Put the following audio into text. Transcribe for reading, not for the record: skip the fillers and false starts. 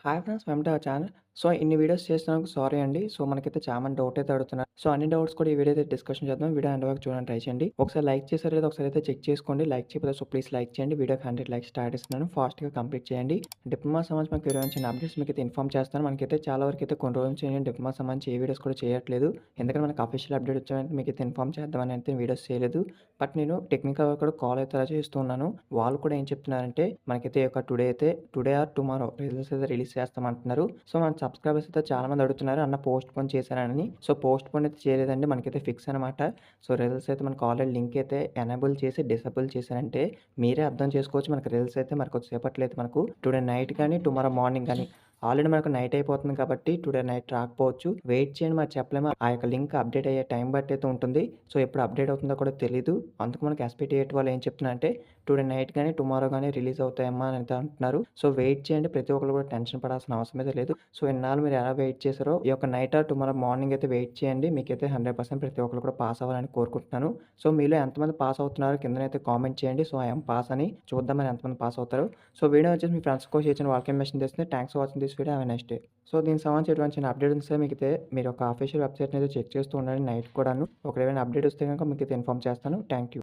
Hi friends welcome to our channel. So, ఇన్ని videos చేస్తున్నందుకు sorry అండి. సో, మనకైతే చాలా మంది డౌట్ అయితే అడుగుతున్నారు. సో, అన్ని డౌట్స్ కూడా ఈ వీడియో అయితే డిస్కషన్ చేద్దాం. వీడియో ఎండ్ వరకు చూడడానికి ట్రై చేయండి. ఒకసారి లైక్ చేశారో లేదో ఒకసారి అయితే చెక్ చేసుకోండి. లైక్ చేయకపోతే సో, ప్లీజ్ లైక్ చేయండి. వీడియోకి 100 లైక్స్ స్టార్ట్ ఇస్తున్నాను. ఫాస్ట్‌గా కంప్లీట్ చేయండి. డిప్లొమా సంబంధించి మనకి చిన్న అప్డేట్స్ మీకైతే ఇన్ఫార్మ్ చేస్తాను. మనకైతే చాలా వరకు అయితే కొన్ని రోజుల నుంచి నేను డిప్లొమా సంబంధించి ఏ వీడియోస్ కూడా చేయట్లేదు. ఎందుకంటే మనకు అఫీషియల్ అప్డేట్ వచ్చాయంటే మీకైతే ఇన్ఫార్మ్ చేద్దామని అయితే వీడియోస్ చేయలేదు. బట్ నేను టెక్నికల్‌గా కూడా కాల్ అయితే అలా చేస్తూ ఉన్నాను. వాళ్ళు కూడా ఏం చెప్తున్నారంటే మనకైతే ఒక టుడే ఆర్ టుమారో రిజల్ట్స్ అయితే రిలీజ్ చేస్తామంటున్నారు. సో, మన సబ్‌స్క్రైబర్స్ అయితే చాలామంది అడుగుతున్నారు. అన్న పోస్ట్‌పోన్ చేశారని. సో, పోస్ట్‌పోన్ అయితే చేయలేదండి. మనకైతే ఫిక్స్ అనమాట. సో, రిజల్ట్స్ అయితే మనకు ఆల్రెడీ లింక్ అయితే ఎనేబుల్ చేసి డిసేబుల్ చేశారంటే మీరే అర్థం చేసుకోవచ్చు. మనకు రిజల్ట్స్ అయితే మరి కొద్దిసేపట్లో అయితే మనకు టుడే నైట్ గాని, టుమారో మార్నింగ్ గాని ఆల్రెడీ మనకు నైట్ అయిపోతుంది కాబట్టి టుడే నైట్ రాకపోవచ్చు. వెయిట్ చేయండి మరి చెప్పలేము. ఆ యొక్క లింక్ అప్డేట్ అయ్యే టైం బట్టి అయితే ఉంటుంది. సో, ఎప్పుడు అప్డేట్ అవుతుందో కూడా తెలీదు. అందుకు మనకి ఎస్పీటీఏట్ వాళ్ళు ఏం చెప్తున్నారంటే టుడే నైట్ గాని, టుమారో గాని రిలీజ్ అవుతాయమ్మా అని అయితే అంటున్నారు. సో, వెయిట్ చేయండి. ప్రతి ఒక్కళ్ళు కూడా టెన్షన్ పడాల్సిన అవసరం అయితే లేదు. సో, ఇన్నాళ్ళు మీరు ఎలా వెయిట్ చేశారో ఈ యొక్క నైట్ ఆర్ టుమారో మార్నింగ్ అయితే వెయిట్ చేయండి. మీకైతే 100% ప్రతి ఒక్కళ్ళు కూడా పాస్ అవ్వాలని కోరుకుంటున్నాను. సో, మీలో ఎంతమంది పాస్ అవుతున్నారో కిందనైతే కామెంట్ చేయండి. సో, ఐ యామ్ పాస్ అని. చూద్దాం మరి ఎంతమంది పాస్ అవుతారో. సో, వీడియో వచ్చేసి మీ ఫ్రెండ్స్ కూడా షేర్ చేయండి. వాళ్ళకి మెన్షన్ చేస్తే thanks for watching this video. Have a nice day. So, దీనికి సంబంధించి ఎటువంటి చిన్న అప్డేట్ ఉంటే మీకైతే మీరు ఒక అఫీషియల్ వెబ్‌సైట్‌ని అయితే చెక్ చేస్తూ ఉండండి నైట్ కూడాను. ఒకవేళ ఏమైనా అప్డేట్ వస్తే గనుక మీకైతే ఇన్ఫార్మ్ చేస్తాను. Thank you.